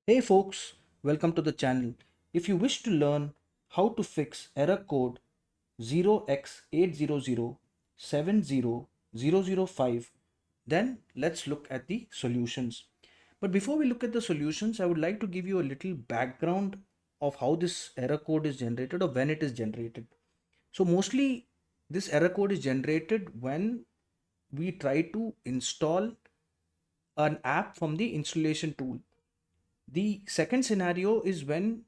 Hey folks, welcome to the channel. If you wish to learn how to fix error code 0x80070005, then let's look at the solutions. But before we look at the solutions, I would like to give you a little background of how this error code is generated or when it is generated. So mostly this error code is generated when we try to install an app from the installation tool. The second scenario is when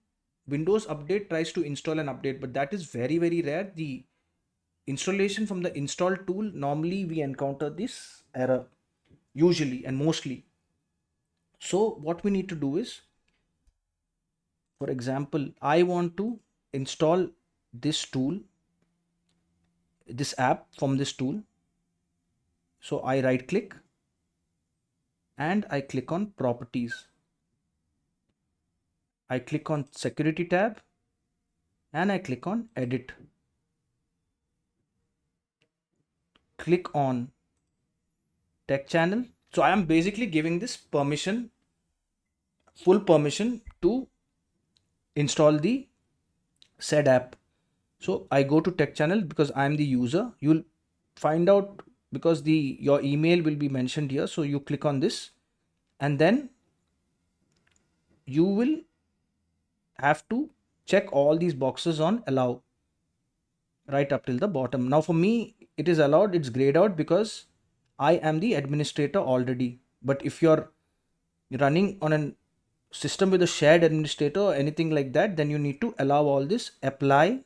Windows Update tries to install an update, but that is very, very rare. The installation from the install tool, normally we encounter this error, usually and mostly. So, what we need to do is, for example, I want to install this tool, this app from this tool. So, I right click and I click on properties. I click on security tab and I click on edit. Click on tech channel. So I am basically giving this permission, full permission to install the said app. So I go to tech channel because I am the user. You'll find out because your email will be mentioned here. So you click on this and then you will have to check all these boxes on allow right up till the bottom. Now for me, it is allowed, it's grayed out because I am the administrator already. But if you're running on a system with a shared administrator or anything like that, then you need to allow all this, apply,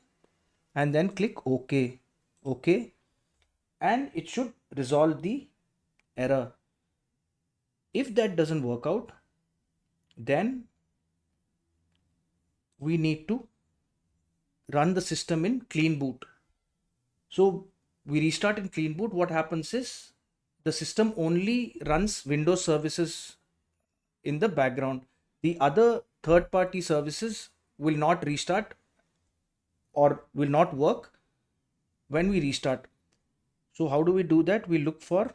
and then click OK, and it should resolve the error. If that doesn't work out, then we need to run the system in clean boot. So we restart in clean boot. What happens is the system only runs Windows services in the background. The other third party services will not restart or will not work when we restart. So how do we do that? We look for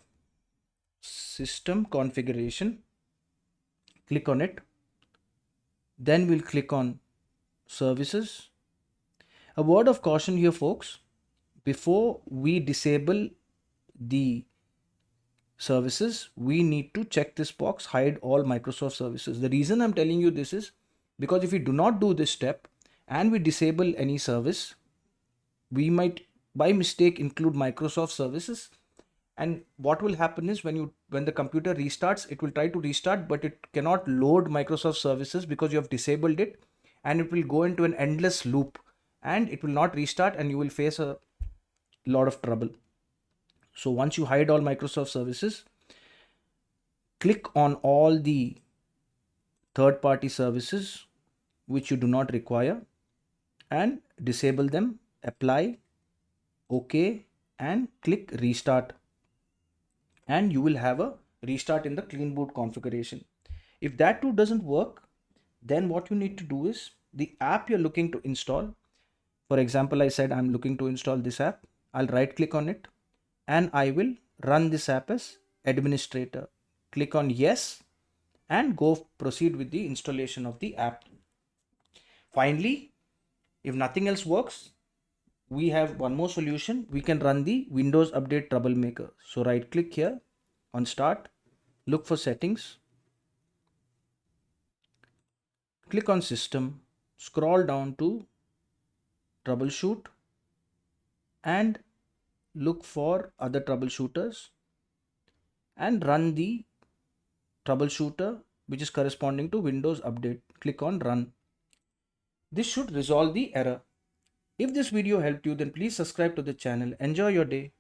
system configuration, click on it, then we'll click on services. A word of caution here folks, before we disable the services, we need to check this box, hide all Microsoft services. The reason I'm telling you this is because if we do not do this step and we disable any service, we might by mistake include Microsoft services, and what will happen is when the computer restarts, it will try to restart but it cannot load Microsoft services because you have disabled it, and it will go into an endless loop and it will not restart and you will face a lot of trouble. So once you hide all Microsoft services, click on all the third party services which you do not require and disable them, apply, OK, and click restart, and you will have a restart in the clean boot configuration. If that too doesn't work, then what you need to do is the app you're looking to install. For example, I said I'm looking to install this app. I'll right click on it and I will run this app as administrator. Click on yes and go proceed with the installation of the app. Finally, if nothing else works, we have one more solution. We can run the Windows Update Troublemaker. So right click here on start, look for settings, click on system, scroll down to troubleshoot and look for other troubleshooters and run the troubleshooter which is corresponding to Windows Update. Click on run. This should resolve the error. If this video helped you, then please subscribe to the channel. Enjoy your day.